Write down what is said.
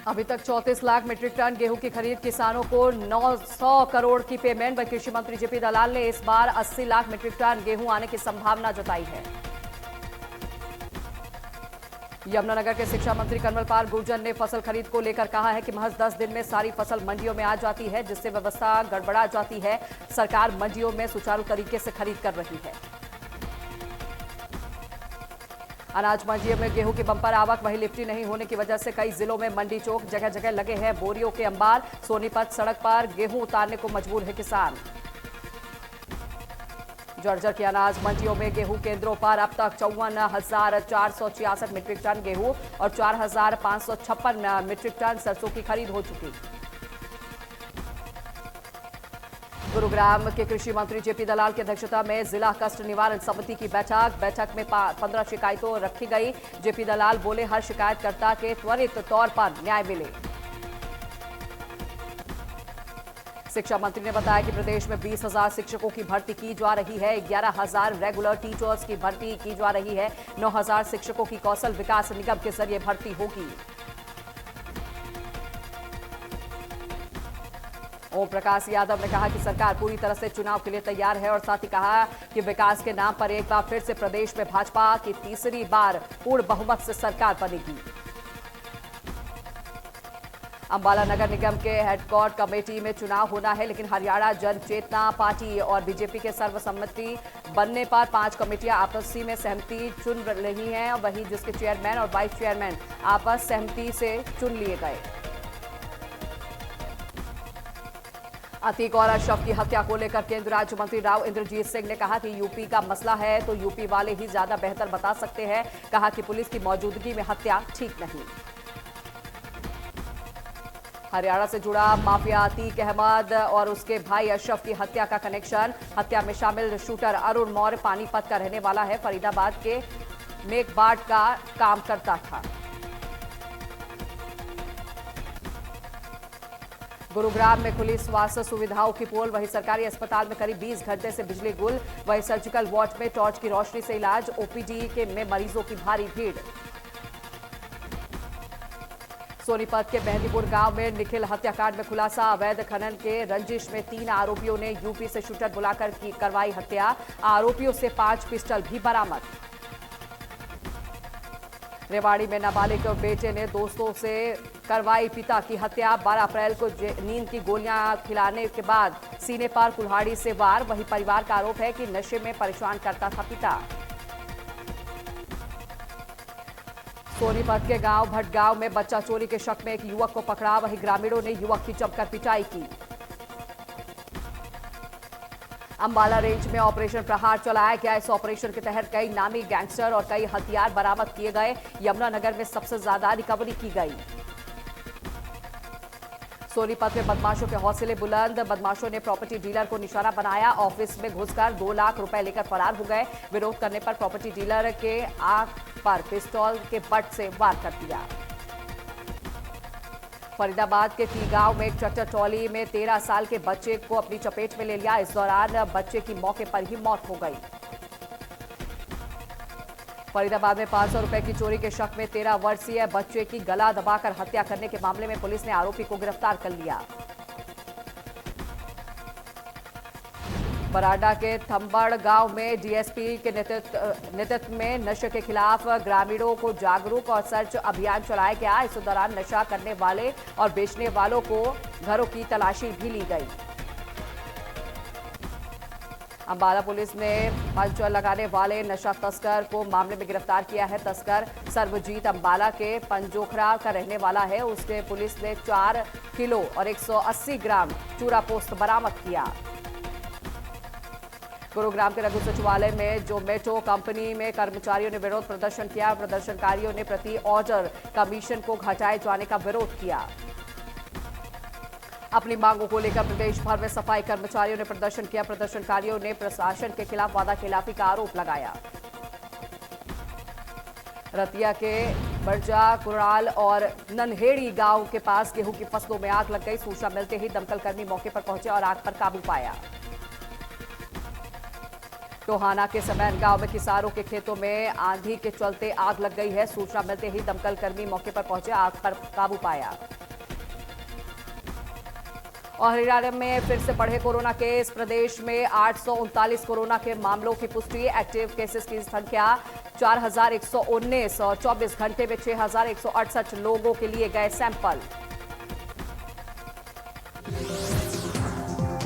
अभी तक 34 lakh metric ton गेहूं की खरीद, किसानों को 900 करोड़ की पेमेंट। वहीं कृषि मंत्री जेपी दलाल ने इस बार 80 लाख मीट्रिक टन गेहूं आने की संभावना जताई है। यमुनानगर के शिक्षा मंत्री कंवरपाल गुर्जर ने फसल खरीद को लेकर कहा है कि महज 10 दिन में सारी फसल मंडियों में आ जाती है, जिससे व्यवस्था गड़बड़ा जाती है। सरकार मंडियों में सुचारू तरीके से खरीद कर रही है। अनाज मंडियों में गेहूं की बंपर आवक, वहीं लिफ्टी नहीं होने की वजह से कई जिलों में मंडी चौक, जगह जगह लगे हैं बोरियों के अंबार। सोनीपत सड़क पर गेहूं उतारने को मजबूर है किसान। जर्जर की अनाज मंडियों में गेहूं केंद्रों पर अब तक 54,466 मीट्रिक टन गेहूं और 4,556 मीट्रिक टन सरसों की खरीद हो चुकी। गुरुग्राम के कृषि मंत्री जेपी दलाल की अध्यक्षता में जिला कष्ट निवारण समिति की बैठक में 15 शिकायतों रखी गई। जेपी दलाल बोले, हर शिकायतकर्ता के त्वरित तौर पर न्याय मिले। शिक्षा मंत्री ने बताया कि प्रदेश में 20,000 शिक्षकों की भर्ती की जा रही है, 11,000 रेगुलर टीचर्स की भर्ती की जा रही है, 9,000 शिक्षकों की कौशल विकास निगम के जरिए भर्ती होगी। ओम प्रकाश यादव ने कहा कि सरकार पूरी तरह से चुनाव के लिए तैयार है और साथ ही कहा कि विकास के नाम पर एक बार फिर से प्रदेश में भाजपा की तीसरी बार पूर्ण बहुमत से सरकार बनेगी। अंबाला नगर निगम के हेडक्वार्टर कमेटी में चुनाव होना है, लेकिन हरियाणा जन चेतना पार्टी और बीजेपी के सर्वसम्मति बनने पर 5 कमेटियां आपसी में सहमति चुन रही हैं, वहीं जिसके चेयरमैन और वाइस चेयरमैन आपस सहमति से चुन लिए गए। अतीक और अशरफ की हत्या को लेकर केंद्रीय राज्य मंत्री राव इंद्रजीत सिंह ने कहा कि यूपी का मसला है तो यूपी वाले ही ज्यादा बेहतर बता सकते हैं। कहा कि पुलिस की मौजूदगी में हत्या ठीक नहीं। हरियाणा से जुड़ा माफिया अतीक अहमद और उसके भाई अशरफ की हत्या का कनेक्शन। हत्या में शामिल शूटर अरुण मौर्य पानीपत का रहने वाला है, फरीदाबाद के मेघबाट का काम करता था। गुरुग्राम में खुली स्वास्थ्य सुविधाओं की पोल, वहीं सरकारी अस्पताल में करीब 20 घंटे से बिजली गुल। वहीं सर्जिकल वार्ड में टॉर्च की रोशनी से इलाज, ओपीडी के में मरीजों की भारी भीड़। सोनीपत के मेहंदीपुर गांव में निखिल हत्याकांड में खुलासा, अवैध खनन के रंजिश में 3 आरोपियों ने यूपी से शूटर बुलाकर करवाई हत्या। आरोपियों से 5 पिस्टल भी बरामद। रेवाड़ी में नाबालिग बेटे ने दोस्तों से करवाई पिता की हत्या। 12 अप्रैल को नींद की गोलियां खिलाने के बाद सीने पर कुल्हाड़ी से वार। वहीं परिवार का आरोप है कि नशे में परेशान करता था पिता। सोनीपत के गांव भटगांव में बच्चा चोरी के शक में एक युवक को पकड़ा, वहीं ग्रामीणों ने युवक की जमकर पिटाई की। अंबाला रेंज में ऑपरेशन प्रहार चलाया गया। इस ऑपरेशन के तहत कई नामी गैंगस्टर और कई हथियार बरामद किए गए। यमुनानगर में सबसे ज्यादा रिकवरी की गई। सोनीपत में बदमाशों के हौसले बुलंद, बदमाशों ने प्रॉपर्टी डीलर को निशाना बनाया। ऑफिस में घुसकर 2 लाख रुपए लेकर फरार हो गए। विरोध करने पर प्रॉपर्टी डीलर के आंख पर पिस्तौल के बट से वार कर दिया। फरीदाबाद के टी गांव में एक ट्रैक्टर ट्रॉली में 13 साल के बच्चे को अपनी चपेट में ले लिया। इस दौरान बच्चे की मौके पर ही मौत हो गई। फरीदाबाद में 500 रुपए की चोरी के शक में 13 वर्षीय बच्चे की गला दबाकर हत्या करने के मामले में पुलिस ने आरोपी को गिरफ्तार कर लिया। बराडा के थंबड़ गांव में डीएसपी के नेतृत्व में नशे के खिलाफ ग्रामीणों को जागरूक और सर्च अभियान चलाया गया। इस दौरान नशा करने वाले और बेचने वालों को घरों की तलाशी भी ली गई। अंबाला पुलिस ने पंच लगाने वाले नशा तस्कर को मामले में गिरफ्तार किया है। तस्कर सर्वजीत अंबाला के पंजोखरा का रहने वाला है। उसके पुलिस ने 4 किलो और 180 ग्राम चूरा पोस्त बरामद किया। गुरुग्राम के रघु सचिवालय में जोमेटो कंपनी में कर्मचारियों ने विरोध प्रदर्शन किया। प्रदर्शनकारियों ने प्रति ऑर्डर कमीशन को घटाए जाने का विरोध किया। अपनी मांगों को लेकर प्रदेश भर में सफाई कर्मचारियों ने प्रदर्शन किया। प्रदर्शनकारियों ने प्रशासन के खिलाफ वादाखिलाफी का आरोप लगाया। रतिया के बरजा कुराल और नन्हेड़ी गांव के पास गेहूं की फसलों में आग लग गई। सूचना मिलते ही दमकल कर्मी मौके पर पहुंचे और आग पर काबू पाया। टोहाना के समैन गांव में किसानों के खेतों में आंधी के चलते आग लग गई है। सूचना मिलते ही दमकल कर्मी मौके पर पहुंचे, आग पर काबू पाया। और हरियाणा में फिर से बढ़े कोरोना केस। प्रदेश में 839 कोरोना के मामलों की पुष्टि। एक्टिव केसेस की संख्या 4119 और 24 घंटे में 6168 लोगों के लिए गए सैंपल।